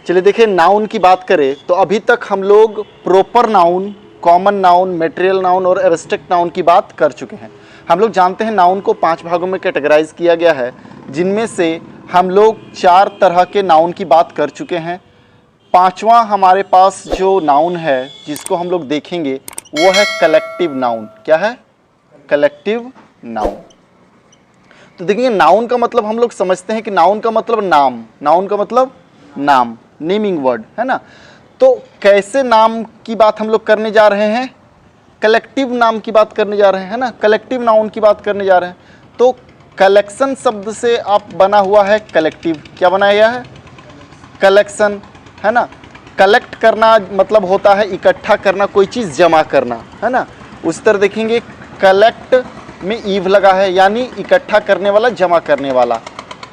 चलिए देखिए, नाउन की बात करें तो अभी तक हम लोग proper noun, common noun, material noun और एब्स्ट्रैक्ट नाउन की बात कर चुके हैं। हम लोग जानते हैं नाउन को 5 भागों में कैटेगराइज किया गया है, जिनमें से हम लोग 4 तरह के नाउन की बात कर चुके हैं। 5वां हमारे पास जो नाउन है जिसको हम लोग देखेंगे वो है कलेक्टिव नाउन। क्या है? Collective noun. तो देखिए, नाउन का मतलब हम लोग समझते हैं कि नाउन का मतलब नाम, नाउन का मतलब नाम, नेमिंग वर्ड है ना। तो कैसे नाम की बात हम लोग करने जा रहे हैं? कलेक्टिव नाम की बात करने जा रहे हैं, है ना, कलेक्टिव नाउन की बात करने जा रहे हैं। तो कलेक्शन शब्द से आप बना हुआ है कलेक्टिव। क्या बनाया गया है? कलेक्शन, है ना। कलेक्ट करना मतलब होता है इकट्ठा करना, कोई चीज़ जमा करना, है ना। उस तरह देखेंगे कलेक्ट में ईव लगा है, यानी इकट्ठा करने वाला, जमा करने वाला।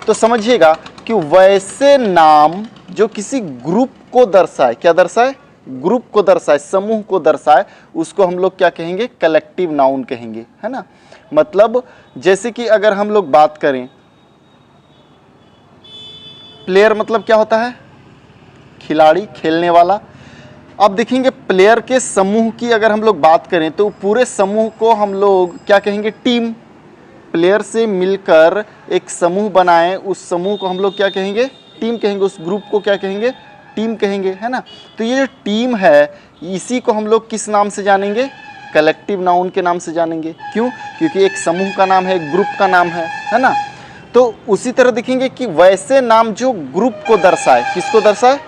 तो समझिएगा कि वैसे नाम जो किसी ग्रुप को दर्शाए, क्या दर्शाए? ग्रुप को दर्शाए, समूह को दर्शाए, उसको हम लोग क्या कहेंगे? कलेक्टिव नाउन कहेंगे, है ना। मतलब जैसे कि अगर हम लोग बात करें, प्लेयर मतलब क्या होता है? खिलाड़ी, खेलने वाला। अब देखेंगे प्लेयर के समूह की अगर हम लोग बात करें तो पूरे समूह को हम लोग क्या कहेंगे? टीम। प्लेयर से मिलकर एक समूह बनाएं, उस समूह को हम लोग क्या कहेंगे? टीम कहेंगे। उस ग्रुप को क्या कहेंगे? टीम कहेंगे, है ना। तो ये जो टीम है, इसी को हम लोग किस नाम से जानेंगे? कलेक्टिव नाउन के नाम से जानेंगे। क्यों? क्योंकि एक समूह का नाम है, एक ग्रुप का नाम है ना। तो उसी तरह देखेंगे कि वैसे नाम जो ग्रुप को दर्शाए, किसको दर्शाए?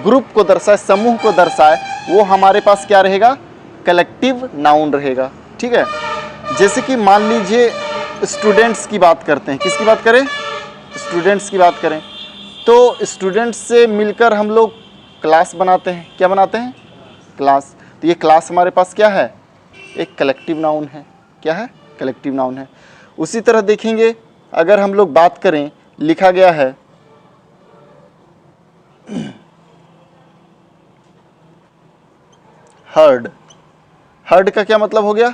ग्रुप को दर्शाए, समूह को दर्शाए, वो हमारे पास क्या रहेगा? कलेक्टिव नाउन रहेगा। ठीक है। जैसे कि मान लीजिए स्टूडेंट्स की बात करते हैं। किसकी बात करें? स्टूडेंट्स की बात करें तो स्टूडेंट्स से मिलकर हम लोग क्लास बनाते हैं। क्या बनाते हैं? क्लास। तो ये क्लास हमारे पास क्या है? एक कलेक्टिव नाउन है। क्या है? कलेक्टिव नाउन है। उसी तरह देखेंगे अगर हम लोग बात करें, लिखा गया है हर्ड। हर्ड का क्या मतलब हो गया?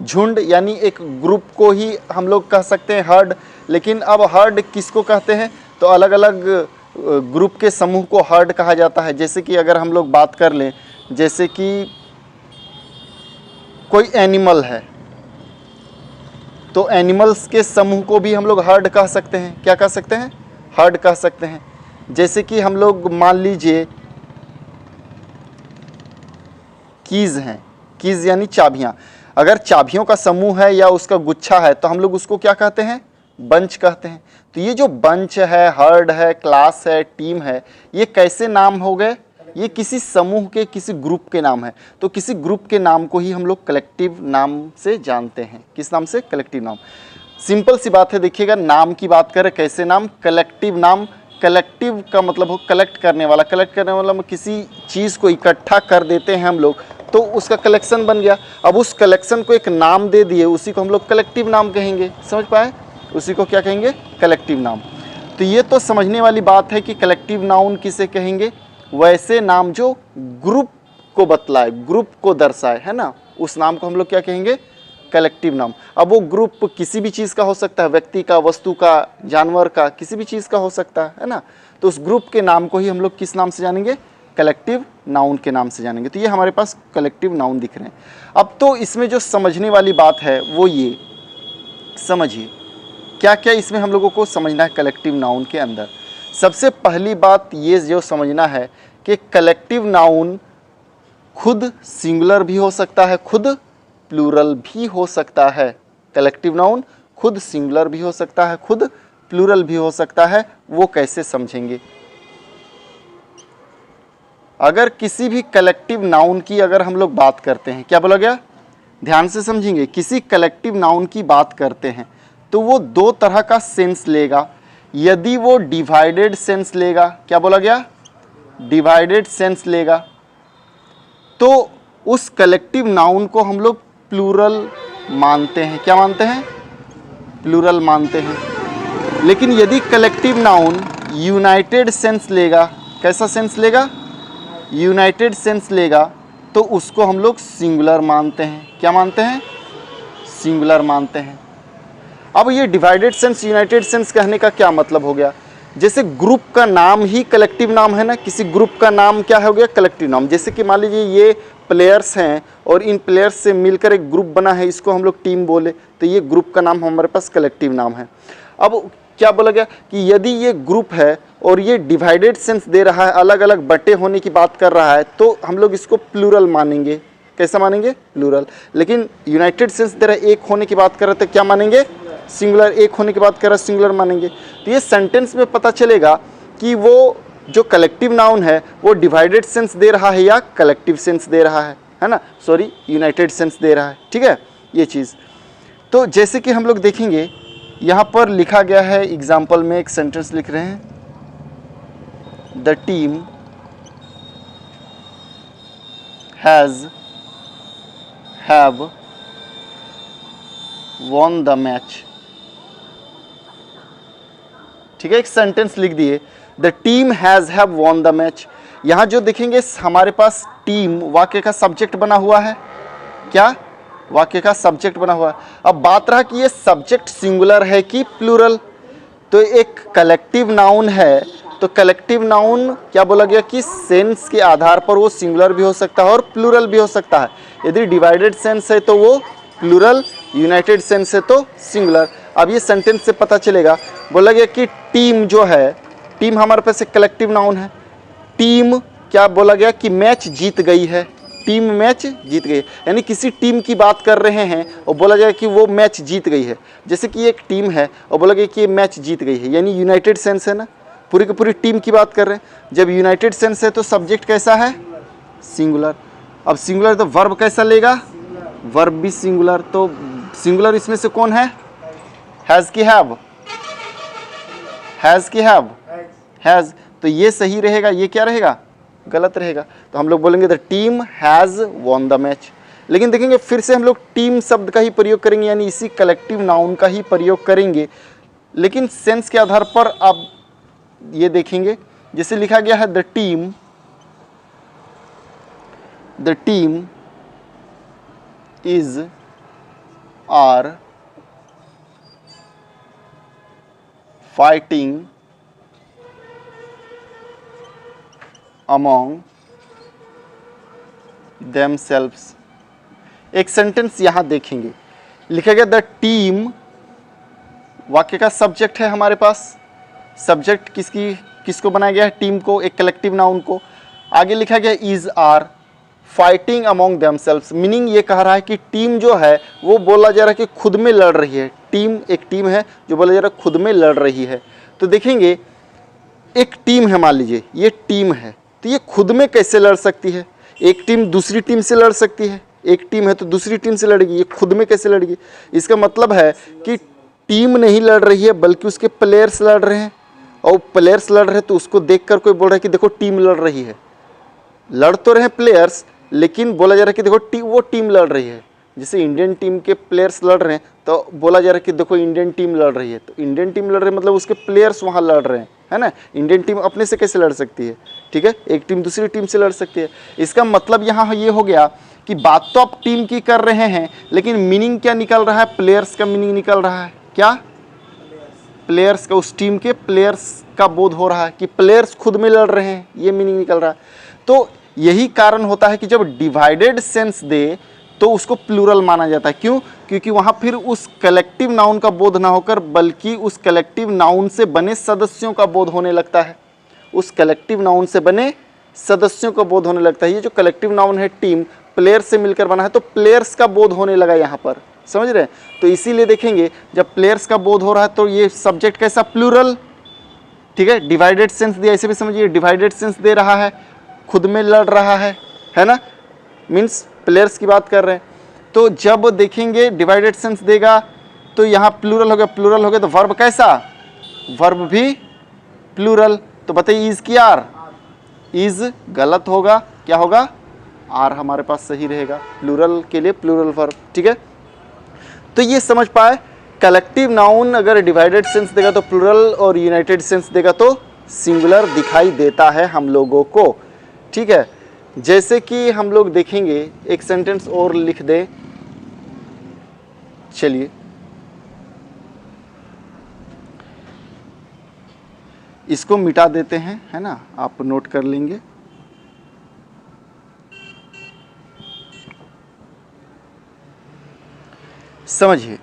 झुंड, यानी एक ग्रुप को ही हम लोग कह सकते हैं हर्ड। लेकिन अब हर्ड किसको कहते हैं? तो अलग अलग ग्रुप के समूह को हर्ड कहा जाता है। जैसे कि अगर हम लोग बात कर लें, जैसे कि कोई एनिमल है तो एनिमल्स के समूह को भी हम लोग हर्ड कह सकते हैं। क्या कह सकते हैं? हर्ड कह सकते हैं। जैसे कि हम लोग मान लीजिए कीज़ हैं। कीज़ यानी चाबियां। अगर चाबियों का समूह है या उसका गुच्छा है तो हम लोग उसको क्या कहते हैं? बंच कहते हैं। तो ये जो बंच है, हर्ड है, क्लास है, टीम है, ये कैसे नाम हो गए? ये किसी समूह के, किसी ग्रुप के नाम है। तो किसी ग्रुप के नाम को ही हम लोग कलेक्टिव नाम से जानते हैं। किस नाम से? कलेक्टिव नाम। सिंपल सी बात है, देखिएगा, नाम की बात करें, कैसे नाम? कलेक्टिव नाम। कलेक्टिव का मतलब हो कलेक्ट करने वाला। कलेक्ट करने वाला मतलब किसी चीज़ को इकट्ठा कर देते हैं हम लोग, तो उसका कलेक्शन बन गया। अब उस कलेक्शन को एक नाम दे दिए, उसी को हम लोग कलेक्टिव नाम कहेंगे। समझ पाए? उसी को क्या कहेंगे? कलेक्टिव नाम। तो ये तो समझने वाली बात है कि कलेक्टिव नाउन किसे कहेंगे? वैसे नाम जो ग्रुप को बतलाए, ग्रुप को दर्शाए, है ना, उस नाम को हम लोग क्या कहेंगे? कलेक्टिव नाम। अब वो ग्रुप किसी भी चीज़ का हो सकता है, व्यक्ति का, वस्तु का, जानवर का, किसी भी चीज़ का हो सकता है ना। तो उस ग्रुप के नाम को ही हम लोग किस नाम से जानेंगे? कलेक्टिव नाउन के नाम से जानेंगे। तो ये हमारे पास कलेक्टिव नाउन दिख रहे हैं। अब तो इसमें जो समझने वाली बात है वो ये समझिए, क्या क्या इसमें हम लोगों को समझना है कलेक्टिव नाउन के अंदर। सबसे पहली बात ये जो समझना है कि कलेक्टिव नाउन खुद सिंगुलर भी हो सकता है, खुद प्लूरल भी हो सकता है। कलेक्टिव नाउन खुद सिंगुलर भी हो सकता है, खुद प्लूरल भी हो सकता है। वो कैसे समझेंगे? अगर किसी भी कलेक्टिव नाउन की अगर हम लोग बात करते हैं, क्या बोला गया? ध्यान से समझेंगे। किसी कलेक्टिव नाउन की बात करते हैं तो वो 2 तरह का सेंस लेगा। यदि वो डिवाइडेड सेंस लेगा, क्या बोला गया? डिवाइडेड सेंस लेगा, तो उस कलेक्टिव नाउन को हम लोग प्लूरल मानते हैं। क्या मानते हैं? प्लूरल मानते हैं। लेकिन यदि कलेक्टिव नाउन यूनाइटेड सेंस लेगा, कैसा सेंस लेगा? यूनाइटेड सेंस लेगा, तो उसको हम लोग सिंगुलर मानते हैं। क्या मानते हैं? सिंगुलर मानते हैं। अब ये डिवाइडेड सेंस, यूनाइटेड सेंस कहने का क्या मतलब हो गया? जैसे ग्रुप का नाम ही कलेक्टिव नाम है ना, किसी ग्रुप का नाम क्या हो गया, कलेक्टिव नाम। जैसे कि मान लीजिए ये प्लेयर्स हैं और इन प्लेयर्स से मिलकर एक ग्रुप बना है, इसको हम लोग टीम बोले, तो ये ग्रुप का नाम हमारे पास कलेक्टिव नाम है। अब क्या बोला गया कि यदि ये ग्रुप है और ये डिवाइडेड सेंस दे रहा है, अलग अलग बटे होने की बात कर रहा है, तो हम लोग इसको प्लूरल मानेंगे। कैसा मानेंगे, प्लूरल। लेकिन यूनाइटेड सेंस दे रहा है, एक होने की बात कर रहे थे, क्या मानेंगे, सिंगुलर। एक होने की बात कर रहा है, सिंगुलर मानेंगे। तो ये सेंटेंस में पता चलेगा कि वो जो कलेक्टिव नाउन है वो डिवाइडेड सेंस दे रहा है या कलेक्टिव सेंस दे रहा है ना, सॉरी यूनाइटेड सेंस दे रहा है। ठीक है, ये चीज़। तो जैसे कि हम लोग देखेंगे यहाँ पर लिखा गया है, एग्जाम्पल में एक सेंटेंस लिख रहे हैं, the team have won the match. ठीक है, एक सेंटेंस लिख दिए, the team have won the match. यहाँ जो देखेंगे हमारे पास टीम वाक्य का सब्जेक्ट बना हुआ है, क्या, वाक्य का सब्जेक्ट बना हुआ है। अब बात रहा कि ये सब्जेक्ट सिंगुलर है कि प्लूरल। तो एक कलेक्टिव नाउन है, तो कलेक्टिव नाउन क्या बोला गया कि सेंस के आधार पर वो सिंगुलर भी हो सकता है और प्लूरल भी हो सकता है। यदि डिवाइडेड सेंस है तो वो प्लूरल, यूनाइटेड सेंस है तो सिंगुलर। अब ये सेंटेंस से पता चलेगा, बोला गया कि टीम जो है, टीम हमारे पास एक कलेक्टिव नाउन है। टीम क्या बोला गया कि मैच जीत गई है, टीम मैच जीत गई, यानी किसी टीम की बात कर रहे हैं और बोला जाए कि वो मैच जीत गई है। जैसे कि एक टीम है और बोला गया कि ये मैच जीत गई है, यानी यूनाइटेड सेंस है ना, पूरी की पूरी टीम की बात कर रहे हैं। जब यूनाइटेड सेंस है तो सब्जेक्ट कैसा है, सिंगुलर। अब सिंगुलर तो वर्ब कैसा लेगा, वर्ब भी सिंगुलर। तो सिंगुलर इसमें से कौन है, हैज़ की हैव, हैज़ की हैव, हैज़। तो ये सही रहेगा, ये क्या रहेगा, गलत रहेगा। तो हम लोग बोलेंगे the team has won the match. लेकिन देखेंगे फिर से हम लोग टीम शब्द का ही प्रयोग करेंगे, यानी इसी कलेक्टिव नाउन का ही प्रयोग करेंगे। लेकिन सेंस के आधार पर आप ये देखेंगे, जैसे लिखा गया है the team is are fighting among themselves। एक सेंटेंस यहाँ देखेंगे, लिखा गया द टीम, वाक्य का सब्जेक्ट है हमारे पास। सब्जेक्ट किसको बनाया गया है, टीम को, एक कलेक्टिव नाउन को। आगे लिखा गया is are fighting among themselves. Meaning ये कह रहा है कि टीम जो है वो बोला जा रहा है कि खुद में लड़ रही है। टीम एक टीम है जो बोला जा रहा है खुद में लड़ रही है। तो देखेंगे एक टीम है, मान लीजिए ये टीम है, तो ये खुद में कैसे लड़ सकती है। एक टीम दूसरी टीम से लड़ सकती है, एक टीम है तो दूसरी टीम से लड़ेगी, ये खुद में कैसे लड़ेगी। इसका मतलब है कि टीम नहीं लड़ रही है बल्कि उसके प्लेयर्स लड़ रहे हैं, और प्लेयर्स लड़ रहे हैं तो उसको देखकर कोई बोल रहा है कि देखो टीम लड़ रही है। लड़ तो रहे प्लेयर्स, लेकिन बोला जा रहा है कि देखो वो टीम लड़ रही है। जैसे इंडियन टीम के प्लेयर्स लड़ रहे हैं तो बोला जा रहा है कि देखो इंडियन टीम लड़ रही है। तो इंडियन टीम लड़ रही है मतलब उसके प्लेयर्स वहाँ लड़ रहे हैं, है ना। इंडियन टीम अपने से कैसे लड़ सकती है, ठीक है, एक टीम दूसरी टीम से लड़ सकती है। इसका मतलब यहाँ ये हो गया कि बात तो आप टीम की कर रहे हैं, लेकिन मीनिंग क्या निकल रहा है, प्लेयर्स का मीनिंग निकल रहा है। क्या, प्लेयर्स का, उस टीम के प्लेयर्स का बोध हो रहा है कि प्लेयर्स खुद में लड़ रहे हैं, ये मीनिंग निकल रहा है। तो यही कारण होता है कि जब डिवाइडेड सेंस दे तो उसको प्लूरल माना जाता है। क्यों, क्योंकि वहाँ फिर उस कलेक्टिव नाउन का बोध ना होकर बल्कि उस कलेक्टिव नाउन से बने सदस्यों का बोध होने लगता है। उस कलेक्टिव नाउन से बने सदस्यों का बोध होने लगता है। ये जो कलेक्टिव नाउन है टीम, प्लेयर से मिलकर बना है, तो प्लेयर्स का बोध होने लगा यहाँ पर, समझ रहे हैं। तो इसीलिए देखेंगे जब प्लेयर्स का बोध हो रहा है तो ये सब्जेक्ट कैसा, प्लूरल, ठीक है। डिवाइडेड सेंस दिया, ऐसे भी समझिए डिवाइडेड सेंस दे रहा है, खुद में लड़ रहा है ना, मीन्स प्लेयर्स की बात कर रहे हैं। तो जब देखेंगे डिवाइडेड सेंस देगा तो यहाँ प्लूरल हो गया, प्लूरल हो गया तो वर्ब कैसा, वर्ब भी प्लूरल। तो बताइए इज की आर, इज गलत होगा, क्या होगा, आर हमारे पास सही रहेगा प्लूरल के लिए, प्लूरल वर्ब, ठीक है। तो ये समझ पाए, कलेक्टिव नाउन अगर डिवाइडेड सेंस देगा तो प्लूरल और यूनाइटेड सेंस देगा तो सिंगुलर दिखाई देता है हम लोगों को, ठीक है। जैसे कि हम लोग देखेंगे, एक सेंटेंस और लिख दे, चलिए, इसको मिटा देते हैं, है ना, आप नोट कर लेंगे। समझिए,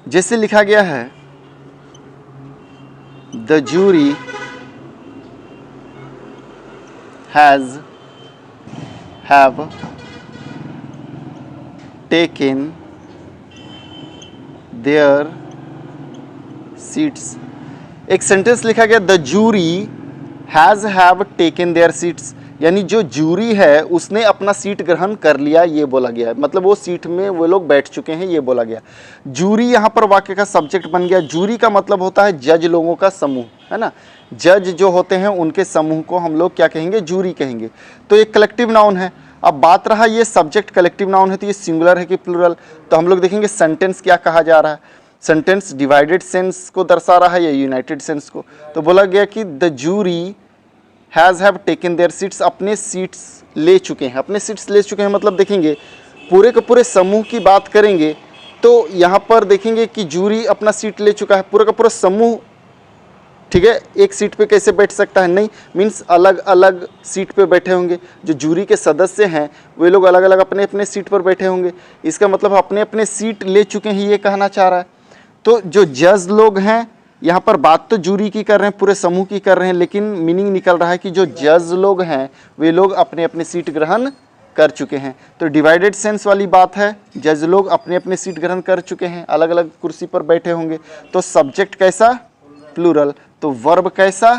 जैसे लिखा गया है the jury have taken their seats। एक सेंटेंस लिखा गया the jury have taken their seats, यानी जो जूरी है उसने अपना सीट ग्रहण कर लिया, ये बोला गया है। मतलब वो सीट में वो लोग बैठ चुके हैं, ये बोला गया। जूरी यहाँ पर वाक्य का सब्जेक्ट बन गया। जूरी का मतलब होता है जज लोगों का समूह, है ना। जज जो होते हैं उनके समूह को हम लोग क्या कहेंगे, जूरी कहेंगे। तो एक कलेक्टिव नाउन है। अब बात रहा ये सब्जेक्ट कलेक्टिव नाउन है तो ये सिंगुलर है कि प्लूरल, तो हम लोग देखेंगे सेंटेंस क्या कहा जा रहा है। सेंटेंस डिवाइडेड सेंस को दर्शा रहा है या यूनाइटेड सेंस को। तो बोला गया कि the jury have taken their seats, अपने सीट्स ले चुके हैं। अपने सीट्स ले चुके हैं मतलब देखेंगे पूरे के पूरे समूह की बात करेंगे तो यहाँ पर देखेंगे कि जूरी अपना सीट ले चुका है। पूरा का पूरा समूह, ठीक है, एक सीट पे कैसे बैठ सकता है, नहीं, मीन्स अलग अलग सीट पे बैठे होंगे। जो जूरी के सदस्य हैं वे लोग अलग अलग अपने अपने सीट पर बैठे होंगे। इसका मतलब अपने अपने सीट ले चुके हैं, ये कहना चाह रहा है। तो जो जज लोग हैं, यहाँ पर बात तो जूरी की कर रहे हैं, पूरे समूह की कर रहे हैं, लेकिन मीनिंग निकल रहा है कि जो जज लोग हैं वे लोग अपने अपने सीट ग्रहण कर चुके हैं। तो डिवाइडेड सेंस वाली बात है, जज लोग अपने अपने सीट ग्रहण कर चुके हैं, अलग अलग कुर्सी पर बैठे होंगे। तो सब्जेक्ट कैसा, प्लूरल। तो वर्ब कैसा,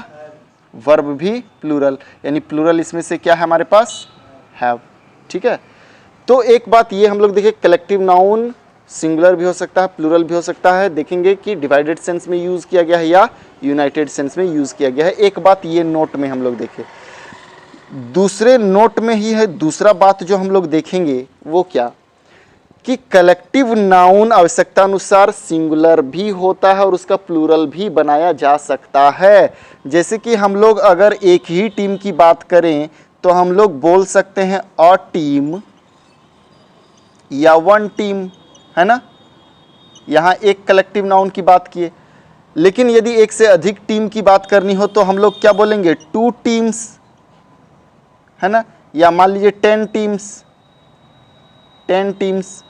वर्ब भी प्लूरल, यानी प्लूरल इसमें से क्या है हमारे पास, हैव। ठीक है, तो एक बात ये हम लोग देखें, कलेक्टिव नाउन सिंगुलर भी हो सकता है, प्लूरल भी हो सकता है। देखेंगे कि डिवाइडेड सेंस में यूज़ किया गया है या यूनाइटेड सेंस में यूज़ किया गया है। एक बात ये नोट में हम लोग देखें, दूसरे नोट में ही है दूसरा बात जो हम लोग देखेंगे वो क्या, कि कलेक्टिव नाउन आवश्यकता अनुसार सिंगुलर भी होता है और उसका प्लूरल भी बनाया जा सकता है। जैसे कि हम लोग अगर एक ही टीम की बात करें तो हम लोग बोल सकते हैं अ टीम या वन टीम, है ना। यहाँ एक कलेक्टिव नाउन की बात किए, लेकिन यदि एक से अधिक टीम की बात करनी हो तो हम लोग क्या बोलेंगे, 2 टीम्स, है ना, या मान लीजिए 10 टीम्स।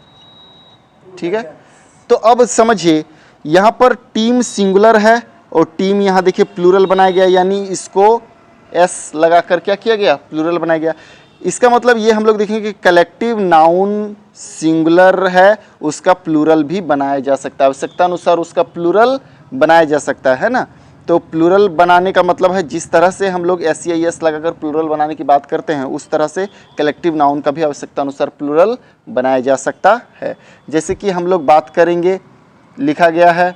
ठीक है, तो अब समझिए यहाँ पर टीम सिंगुलर है और टीम यहाँ देखिए प्लूरल बनाया गया, यानी इसको एस लगाकर क्या किया गया, प्लूरल बनाया गया। इसका मतलब ये हम लोग देखेंगे कि कलेक्टिव नाउन सिंगुलर है, उसका प्लूरल भी बनाया जा सकता है, आवश्यकता अनुसार उसका प्लूरल बनाया जा सकता है ना। तो प्लूरल बनाने का मतलब है जिस तरह से हम लोग SEIS लगाकर प्लूरल बनाने की बात करते हैं उस तरह से कलेक्टिव नाउन का भी आवश्यकता अनुसार प्लूरल बनाया जा सकता है। जैसे कि हम लोग बात करेंगे, लिखा गया है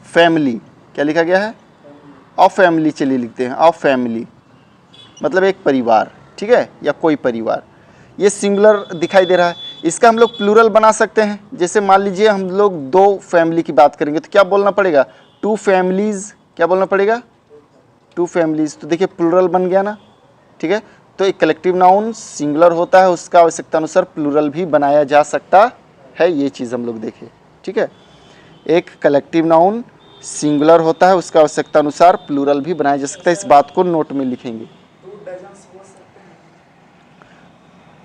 फैमिली, क्या लिखा गया है, अ फैमिली, चलिए लिखते हैं अ फैमिली, मतलब एक परिवार, ठीक है, या कोई परिवार। ये सिंगुलर दिखाई दे रहा है, इसका हम लोग प्लूरल बना सकते हैं। जैसे मान लीजिए हम लोग 2 फैमिली की बात करेंगे तो क्या बोलना पड़ेगा, 2 फैमिलीज, क्या बोलना पड़ेगा, 2 फैमिलीज। तो देखिए प्लूरल बन गया ना, ठीक है। तो एक कलेक्टिव नाउन सिंगुलर होता है, उसका आवश्यकता अनुसार प्लूरल भी बनाया जा सकता है, ये चीज़ हम लोग देखें। ठीक है, एक कलेक्टिव नाउन सिंगुलर होता है, उसका आवश्यकता अनुसार प्लूरल भी बनाया जा सकता है। इस बात को नोट में लिखेंगे।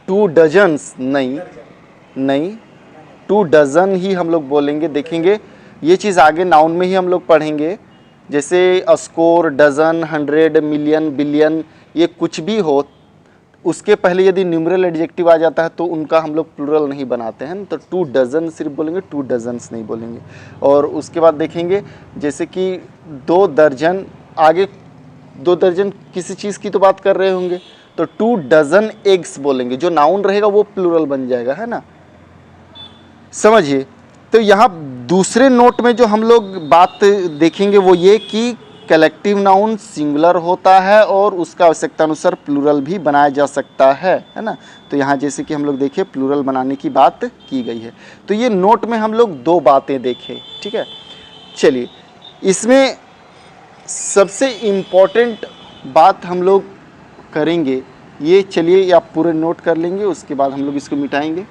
2 डजन्स नहीं 2 डजन ही हम लोग बोलेंगे। देखेंगे ये चीज़ आगे नाउन में ही हम लोग पढ़ेंगे, जैसे स्कोर, डजन, 100, मिलियन, बिलियन, ये कुछ भी हो उसके पहले यदि न्यूमरल एडजेक्टिव आ जाता है तो उनका हम लोग प्लूरल नहीं बनाते हैं, तो 2 डजन सिर्फ बोलेंगे, 2 डजन्स नहीं बोलेंगे। और उसके बाद देखेंगे जैसे कि 2 दर्जन, आगे 2 दर्जन किसी चीज़ की तो बात कर रहे होंगे तो 2 डजन एग्स बोलेंगे, जो नाउन रहेगा वो प्लूरल बन जाएगा, है ना, समझिए। तो यहाँ दूसरे नोट में जो हम लोग बात देखेंगे वो ये कि कलेक्टिव नाउन सिंगुलर होता है और उसका आवश्यकता अनुसार प्लूरल भी बनाया जा सकता है ना। तो यहाँ जैसे कि हम लोग देखें प्लूरल बनाने की बात की गई है। तो ये नोट में हम लोग 2 बातें देखें, ठीक है। चलिए, इसमें सबसे इम्पोर्टेंट बात हम लोग करेंगे ये, चलिए आप पूरे नोट कर लेंगे, उसके बाद हम लोग इसको मिटाएंगे।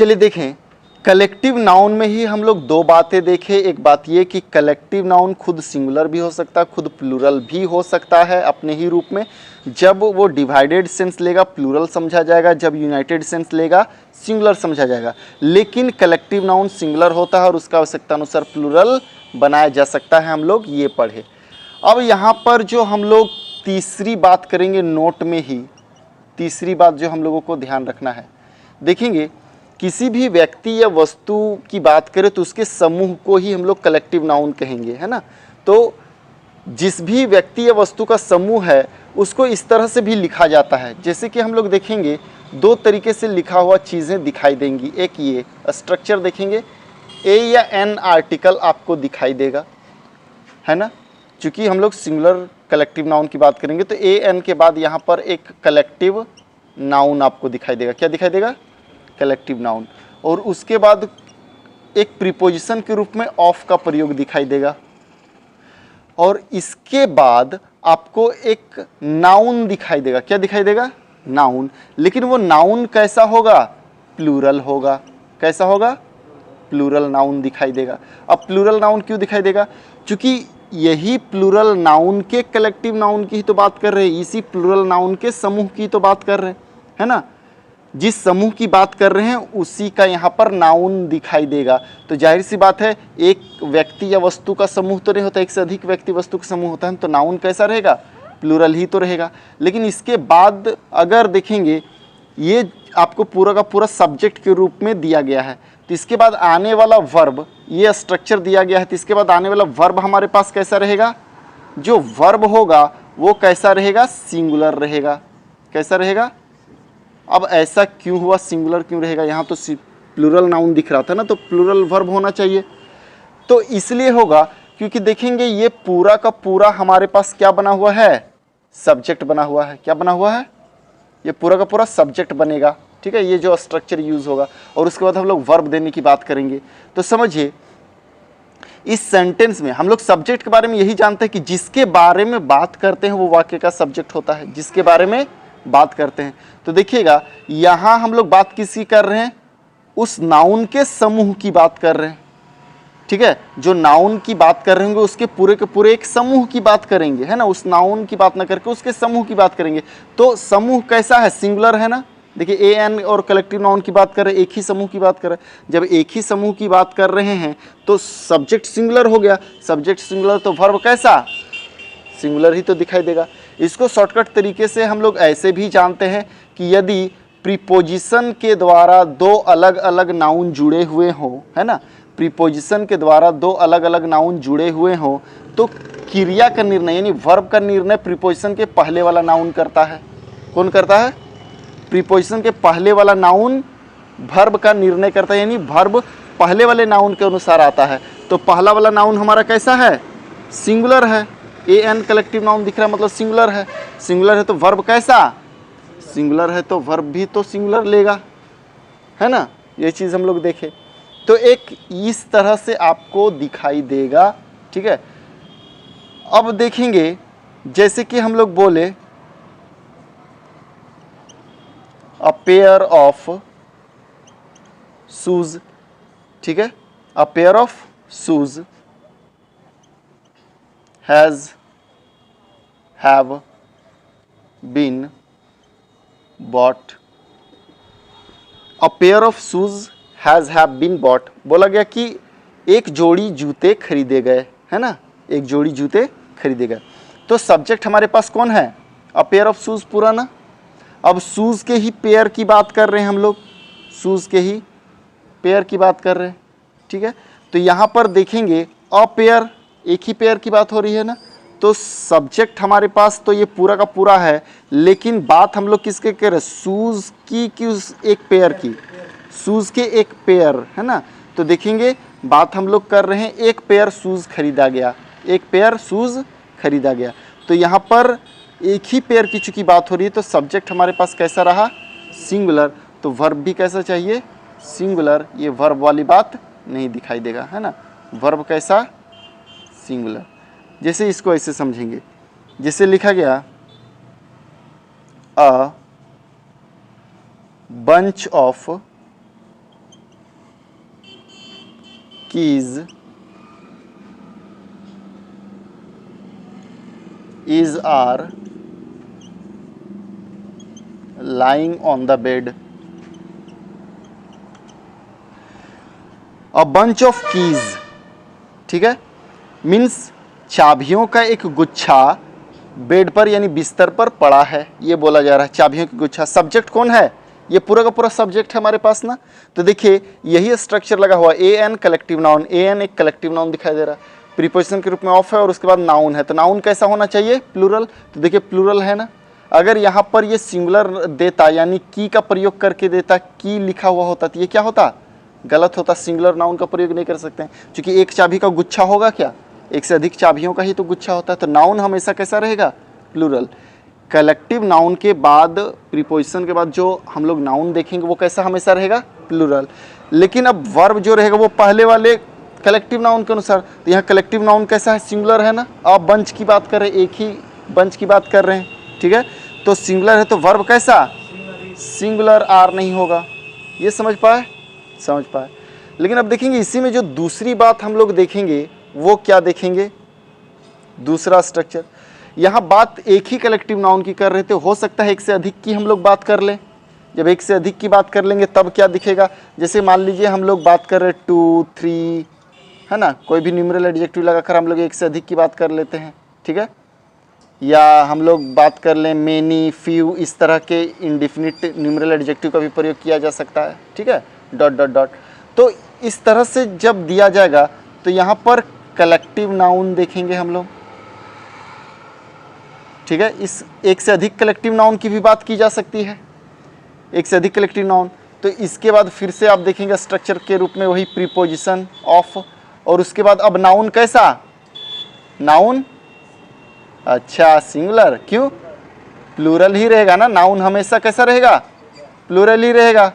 चलिए देखें, कलेक्टिव नाउन में ही हम लोग दो बातें देखें। एक बात ये कि कलेक्टिव नाउन खुद सिंगुलर भी हो सकता है, खुद प्लूरल भी हो सकता है अपने ही रूप में। जब वो डिवाइडेड सेंस लेगा प्लूरल समझा जाएगा, जब यूनाइटेड सेंस लेगा सिंगुलर समझा जाएगा। लेकिन कलेक्टिव नाउन सिंगुलर होता है और उसका आवश्यकता अनुसार प्लूरल बनाया जा सकता है, हम लोग ये पढ़े। अब यहाँ पर जो हम लोग तीसरी बात करेंगे, नोट में ही तीसरी बात जो हम लोगों को ध्यान रखना है, देखेंगे किसी भी व्यक्ति या वस्तु की बात करें तो उसके समूह को ही हम लोग कलेक्टिव नाउन कहेंगे, है ना। तो जिस भी व्यक्ति या वस्तु का समूह है उसको इस तरह से भी लिखा जाता है। जैसे कि हम लोग देखेंगे दो तरीके से लिखा हुआ चीज़ें दिखाई देंगी। एक ये स्ट्रक्चर देखेंगे, ए या एन आर्टिकल आपको दिखाई देगा, है ना। चूँकि हम लोग सिंगुलर कलेक्टिव नाउन की बात करेंगे तो ए एन के बाद यहाँ पर एक कलेक्टिव नाउन आपको दिखाई देगा। क्या दिखाई देगा? Collective noun. और उसके बाद एक प्रीपोजिशन के रूप में ऑफ का प्रयोग दिखाई देगा। और इसके बाद आपको एक नाउन दिखाई देगा। क्या दिखाई देगा? नाउन। लेकिन वो नाउन कैसा होगा? प्लूरल होगा। कैसा होगा? प्लूरल नाउन दिखाई देगा। अब प्लूरल नाउन क्यों दिखाई देगा? क्योंकि यही प्लूरल नाउन के कलेक्टिव नाउन की ही तो बात कर रहे हैं, इसी प्लूरल नाउन के समूह की तो बात कर रहे हैं, है ना। जिस समूह की बात कर रहे हैं उसी का यहाँ पर नाउन दिखाई देगा। तो जाहिर सी बात है, एक व्यक्ति या वस्तु का समूह तो नहीं होता, एक से अधिक व्यक्ति वस्तु का समूह होता है, तो नाउन कैसा रहेगा? प्लूरल ही तो रहेगा। लेकिन इसके बाद अगर देखेंगे, ये आपको पूरा का पूरा सब्जेक्ट के रूप में दिया गया है, तो इसके बाद आने वाला वर्ब, ये स्ट्रक्चर दिया गया है, तो इसके बाद आने वाला वर्ब हमारे पास कैसा रहेगा? जो वर्ब होगा वो कैसा रहेगा? सिंगुलर रहेगा। कैसा रहेगा? अब ऐसा क्यों हुआ? सिंगुलर क्यों रहेगा? यहाँ तो प्लूरल नाउन दिख रहा था ना, तो प्लूरल वर्ब होना चाहिए। तो इसलिए होगा क्योंकि देखेंगे ये पूरा का पूरा हमारे पास क्या बना हुआ है? सब्जेक्ट बना हुआ है। क्या बना हुआ है? ये पूरा का पूरा सब्जेक्ट बनेगा, ठीक है। ये जो स्ट्रक्चर यूज होगा और उसके बाद हम लोग वर्ब देने की बात करेंगे। तो समझिए, इस सेंटेंस में हम लोग सब्जेक्ट के बारे में यही जानते हैं कि जिसके बारे में बात करते हैं वो वाक्य का सब्जेक्ट होता है, जिसके बारे में बात करते हैं। तो देखिएगा, यहां हम लोग बात किसी कर रहे हैं? उस नाउन के समूह की बात कर रहे हैं, ठीक है। जो नाउन की बात कर रहे होंगे उसके पूरे के पूरे एक समूह की बात करेंगे, है ना। उस नाउन की बात ना करके उसके समूह की बात करेंगे। तो समूह कैसा है? सिंगुलर है ना। देखिए, ए एन और कलेक्टिव नाउन की बात कर रहे हैं, एक ही समूह की बात कर रहे हैं। जब एक ही समूह की बात कर रहे हैं तो सब्जेक्ट सिंगुलर हो गया। सब्जेक्ट सिंगुलर तो वर्ब कैसा? सिंगुलर ही तो दिखाई देगा। इसको शॉर्टकट तरीके से हम लोग ऐसे भी जानते हैं कि यदि प्रीपोजिशन के द्वारा दो अलग अलग नाउन जुड़े हुए हों, है ना, प्रीपोजिशन के द्वारा दो अलग अलग नाउन जुड़े हुए हों, तो क्रिया का निर्णय यानी वर्ब का निर्णय प्रीपोजिशन के पहले वाला नाउन करता है। कौन करता है? प्रीपोजिशन के पहले वाला नाउन वर्ब का निर्णय करता है, यानी वर्ब पहले वाले नाउन के अनुसार आता है। तो पहला वाला नाउन हमारा कैसा है? सिंगुलर है। ए एन कलेक्टिव नाउन दिख रहा है, मतलब सिंगुलर है। सिंगुलर है तो वर्ब कैसा? सिंगुलर है तो वर्ब भी तो सिंगुलर लेगा, है ना। ये चीज़ हम लोग देखें तो एक इस तरह से आपको दिखाई देगा, ठीक है। अब देखेंगे, जैसे कि हम लोग बोले अ पेयर ऑफ शूज, ठीक है। A pair of shoes have been bought। A pair of shoes have been bought। बोला गया कि एक जोड़ी जूते खरीदे गए, है ना, एक जोड़ी जूते खरीदे गए। तो सब्जेक्ट हमारे पास कौन है? अ पेयर ऑफ शूज पूरा ना। अब शूज के ही पेयर की बात कर रहे हैं हम लोग, शूज के ही पेयर की बात कर रहे हैं, ठीक है। तो यहाँ पर देखेंगे अ पेयर, एक ही पेयर की बात हो रही है ना। तो सब्जेक्ट हमारे पास तो ये पूरा का पूरा है, लेकिन बात हम लोग किसके कर रहे हैं? शूज की उस एक पेयर की, शूज के एक पेयर, है ना। तो देखेंगे बात हम लोग कर रहे हैं एक पेयर शूज खरीदा गया, एक पेयर शूज खरीदा गया। तो यहाँ पर एक ही पेयर की चूंकि बात हो रही है तो सब्जेक्ट हमारे पास कैसा रहा? सिंगुलर। तो वर्ब भी कैसा चाहिए? सिंगुलर। ये वर्ब वाली बात नहीं दिखाई देगा, है ना। वर्ब कैसा? सिंगुलर। जैसे इसको ऐसे समझेंगे, जैसे लिखा गया a bunch of keys is are lying on the bed. A bunch of keys, ठीक है, मीन्स चाबियों का एक गुच्छा बेड पर यानी बिस्तर पर पड़ा है, ये बोला जा रहा है चाबियों का गुच्छा। सब्जेक्ट कौन है? ये पूरा का पूरा सब्जेक्ट है हमारे पास ना। तो देखिए यही स्ट्रक्चर लगा हुआ, A N collective noun, A N एक कलेक्टिव नाउन दिखाई दे रहा है, प्रीपोजिशन के रूप में ऑफ है और उसके बाद नाउन है। तो नाउन कैसा होना चाहिए? प्लूरल। तो देखिए प्लूरल है ना। अगर यहाँ पर ये सिंगुलर देता यानी की का प्रयोग करके देता, की लिखा हुआ होता तो ये क्या होता? गलत होता। सिंगुलर नाउन का प्रयोग नहीं कर सकते हैं क्योंकि एक चाबी का गुच्छा होगा क्या? एक से अधिक चाबियों का ही तो गुच्छा होता है। तो नाउन हमेशा कैसा रहेगा? प्लूरल। कलेक्टिव नाउन के बाद प्रीपोजिशन के बाद जो हम लोग नाउन देखेंगे वो कैसा हमेशा रहेगा? प्लूरल। लेकिन अब वर्ब जो रहेगा वो पहले वाले कलेक्टिव नाउन के अनुसार, तो यहाँ कलेक्टिव नाउन कैसा है? सिंगुलर है ना। अब बंच की बात कर रहे हैं, एक ही बंच की बात कर रहे हैं, ठीक है। तो सिंगुलर है तो वर्ब कैसा? सिंगुलर, आर नहीं होगा। ये समझ पाए? समझ पाए। लेकिन अब देखेंगे इसी में जो दूसरी बात हम लोग देखेंगे वो क्या देखेंगे? दूसरा स्ट्रक्चर। यहाँ बात एक ही कलेक्टिव नाउन की कर रहे थे, हो सकता है एक से अधिक की हम लोग बात कर लें। जब एक से अधिक की बात कर लेंगे तब क्या दिखेगा? जैसे मान लीजिए हम लोग बात कर रहे 2, 3, है ना, कोई भी न्यूमरल एडजेक्टिव लगाकर हम लोग एक से अधिक की बात कर लेते हैं, ठीक है। या हम लोग बात कर लें मेनी, फ्यू, इस तरह के इंडिफिनिट न्यूमरल एडजेक्टिव का भी प्रयोग किया जा सकता है, ठीक है, डॉट डॉट डॉट। तो इस तरह से जब दिया जाएगा तो यहाँ पर कलेक्टिव नाउन देखेंगे हम लोग, ठीक है। इस एक से अधिक कलेक्टिव नाउन की भी बात की जा सकती है, एक से अधिक कलेक्टिव नाउन। तो इसके बाद फिर से आप देखेंगे स्ट्रक्चर के रूप में वही प्रीपोजिशन ऑफ, और उसके बाद अब नाउन कैसा? नाउन अच्छा सिंगुलर, क्यों? प्लूरल ही रहेगा ना। नाउन हमेशा कैसा रहेगा? प्लूरल ही रहेगा।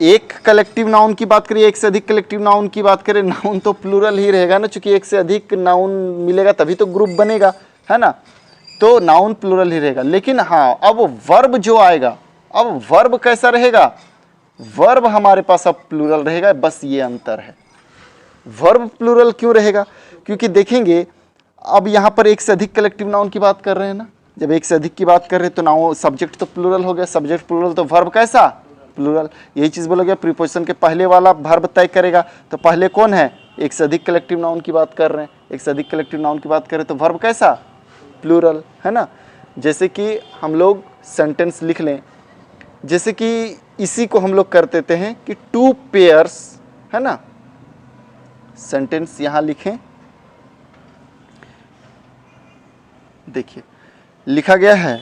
एक कलेक्टिव नाउन की बात करिए, एक से अधिक कलेक्टिव नाउन की बात करें, नाउन तो प्लूरल ही रहेगा ना, क्योंकि एक से अधिक नाउन मिलेगा तभी तो ग्रुप बनेगा, है ना। तो नाउन प्लूरल ही रहेगा। लेकिन हाँ, अब वर्ब जो आएगा, अब वर्ब कैसा रहेगा? वर्ब हमारे पास अब प्लूरल रहेगा, बस ये अंतर है। वर्ब प्लूरल क्यों रहेगा? क्योंकि देखेंगे अब यहाँ पर एक से अधिक कलेक्टिव नाउन की बात कर रहे हैं ना। जब एक से अधिक की बात कर रहे हैं तो नाउन सब्जेक्ट तो प्लूरल हो गया, सब्जेक्ट प्लूरल तो वर्ब कैसा? प्लूरल। यही चीज़ बोला गया प्रीपोजिशन के पहले वाला वर्ब तय करेगा। तो पहले कौन है? एक से अधिक कलेक्टिव नाउन की बात कर रहे हैं, एक से अधिक कलेक्टिव नाउन की बात कर रहे हैं तो वर्ब कैसा? प्लूरल, है ना। जैसे कि हम लोग सेंटेंस लिख लें, जैसे कि इसी को हम लोग कर देते हैं कि 2 पेयर्स, है ना। सेंटेंस यहाँ लिखें, देखिए लिखा गया है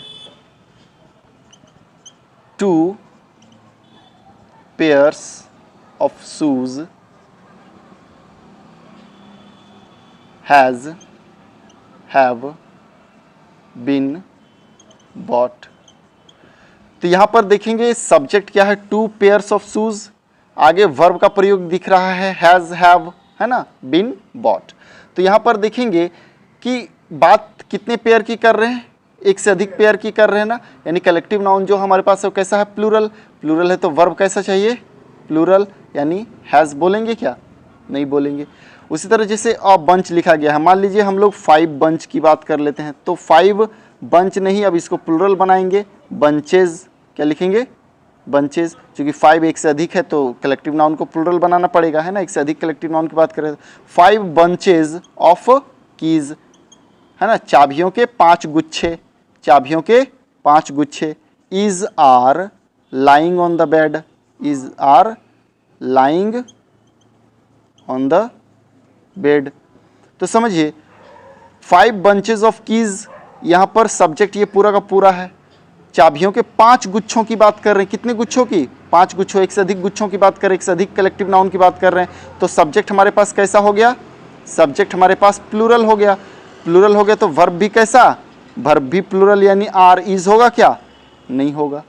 2 pairs of shoes have been bought। तो यहाँ पर देखेंगे सब्जेक्ट क्या है? 2 pairs of shoes। आगे वर्ब का प्रयोग दिख रहा है has, have, है ना, been bought। तो यहाँ पर देखेंगे कि बात कितने पेयर की कर रहे हैं? एक से अधिक पेयर की कर रहे हैं ना। यानी कलेक्टिव नाउन जो हमारे पास है वो कैसा है? प्लूरल। प्लूरल है तो वर्ब कैसा चाहिए? प्लूरल। यानी हैज़ बोलेंगे क्या? नहीं बोलेंगे। उसी तरह जैसे अ बंच लिखा गया है, मान लीजिए हम लोग 5 बंच की बात कर लेते हैं, तो 5 बंच नहीं, अब इसको प्लूरल बनाएंगे, बंचेज। क्या लिखेंगे? बंचेज। क्योंकि 5 एक से अधिक है तो कलेक्टिव नाउन को प्लूरल बनाना पड़ेगा, है ना। एक से अधिक कलेक्टिव नाउन की बात करें, 5 बंचेज ऑफ कीज, है ना, चाबियों के 5 गुच्छे, चाबियों के 5 गुच्छे। Is are lying on the bed, is are lying on the bed. तो समझिए 5 बंचेज ऑफ कीज, यहाँ पर सब्जेक्ट ये पूरा का पूरा है। चाबियों के 5 गुच्छों की बात कर रहे हैं। कितने गुच्छों की? 5 गुच्छों। एक से अधिक गुच्छों की बात कर रहे हैं, एक से अधिक कलेक्टिव नाउन की बात कर रहे हैं। तो सब्जेक्ट हमारे पास कैसा हो गया? सब्जेक्ट हमारे पास प्लूरल हो गया। प्लूरल हो गया तो वर्ब भी कैसा? वर्ब भी प्लूरल, यानी आर इज होगा क्या? नहीं होगा।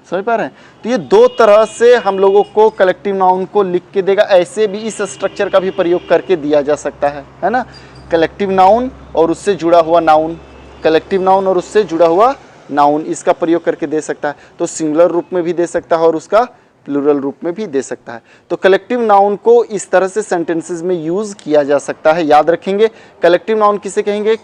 समझ पा रहे हैं? तो ये 2 तरह से हम लोगों को कलेक्टिव नाउन को लिख के देगा। ऐसे भी इस स्ट्रक्चर का भी प्रयोग करके दिया जा सकता है ना। कलेक्टिव नाउन और उससे जुड़ा हुआ नाउन, कलेक्टिव नाउन और उससे जुड़ा हुआ नाउन, इसका प्रयोग करके दे सकता है। तो सिंगुलर रूप में भी दे सकता है और उसका प्लूरल रूप में भी दे सकता है। तो कलेक्टिव नाउन को इस तरह से सेंटेंसेस में यूज किया जा सकता है। याद रखेंगे, कलेक्टिव नाउन किसे कहेंगे?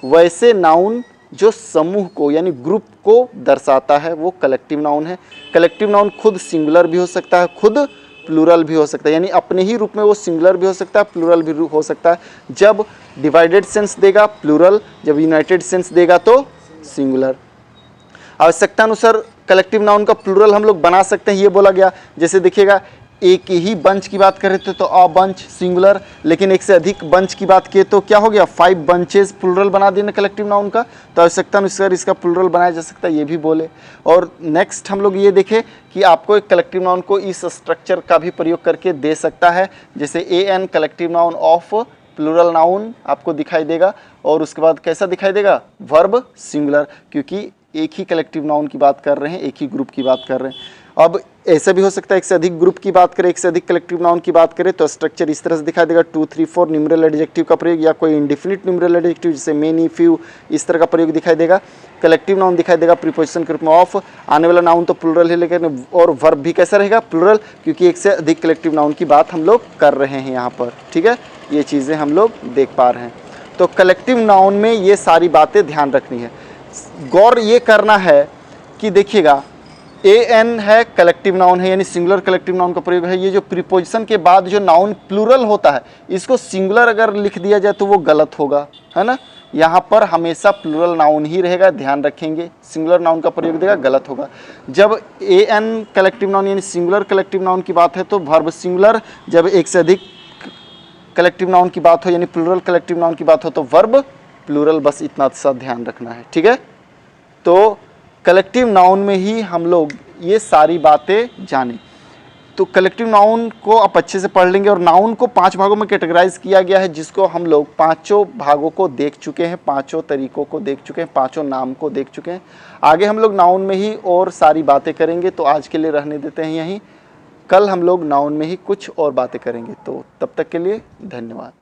वैसे नाउन जो समूह को यानी ग्रुप को दर्शाता है वो कलेक्टिव नाउन है। कलेक्टिव नाउन खुद सिंगुलर भी हो सकता है, खुद प्लूरल भी हो सकता है, यानी अपने ही रूप में वो सिंगुलर भी हो सकता है, प्लूरल भी हो सकता है। जब डिवाइडेड सेंस देगा प्लूरल, जब यूनाइटेड सेंस देगा तो सिंगुलर। आवश्यकता अनुसार कलेक्टिव नाउन का प्लूरल हम लोग बना सकते हैं, ये बोला गया। जैसे देखिएगा, एक ही बंच की बात कर रहे थे तो अ बंच सिंगुलर, लेकिन एक से अधिक बंच की बात किए तो क्या हो गया? 5 बंचेस प्लूरल बना देना कलेक्टिव नाउन का। तो आवश्यकता अनुसार इसका प्लूरल बनाया जा सकता है, ये भी बोले। और नेक्स्ट हम लोग ये देखें कि आपको एक कलेक्टिव नाउन को इस स्ट्रक्चर का भी प्रयोग करके दे सकता है। जैसे an collective noun of plural noun आपको दिखाई देगा, और उसके बाद कैसा दिखाई देगा? वर्ब सिंगुलर, क्योंकि एक ही कलेक्टिव नाउन की बात कर रहे हैं, एक ही ग्रुप की बात कर रहे हैं। अब ऐसा भी हो सकता है एक से अधिक ग्रुप की बात करें, एक से अधिक कलेक्टिव नाउन की बात करें तो स्ट्रक्चर इस तरह से दिखाई देगा। 2, 3, 4 न्यूमरल एडजेक्टिव का प्रयोग, या कोई इंडिफिनिट न्यूमरल एडजेक्टिव जैसे मेनी, फ्यू, इस तरह का प्रयोग दिखाई देगा। कलेक्टिव नाउन दिखाई देगा प्रीपोजिशन के रूप में ऑफ। आने वाला नाउन तो प्लूरल है, लेकिन और वर्ब भी कैसा रहेगा? प्लूरल, क्योंकि एक से अधिक कलेक्टिव नाउन की बात हम लोग कर रहे हैं यहाँ पर। ठीक है, ये चीज़ें हम लोग देख पा रहे हैं। तो कलेक्टिव नाउन में ये सारी बातें ध्यान रखनी है। गौर ये करना है कि देखिएगा, ए एन है कलेक्टिव नाउन है, यानी सिंगुलर कलेक्टिव नाउन का प्रयोग है। ये जो प्रीपोजिशन के बाद जो नाउन प्लूरल होता है, इसको सिंगुलर अगर लिख दिया जाए तो वो गलत होगा, है ना। यहाँ पर हमेशा प्लूरल नाउन ही रहेगा, ध्यान रखेंगे। सिंगुलर नाउन का प्रयोग देगा, गलत होगा। जब ए एन कलेक्टिव नाउन यानी सिंगुलर कलेक्टिव नाउन की बात है तो वर्ब सिंगुलर, जब एक से अधिक कलेक्टिव नाउन की बात हो यानी प्लूरल कलेक्टिव नाउन की बात हो तो वर्ब प्लूरल, बस इतना सा ध्यान रखना है। ठीक है, तो कलेक्टिव नाउन में ही हम लोग ये सारी बातें जाने। तो कलेक्टिव नाउन को आप अच्छे से पढ़ लेंगे। और नाउन को 5 भागों में कैटेगराइज किया गया है, जिसको हम लोग 5 भागों को देख चुके हैं, 5 तरीकों को देख चुके हैं, 5 नाम को देख चुके हैं। आगे हम लोग नाउन में ही और सारी बातें करेंगे, तो आज के लिए रहने देते हैं यहीं। कल हम लोग नाउन में ही कुछ और बातें करेंगे। तो तब तक के लिए धन्यवाद।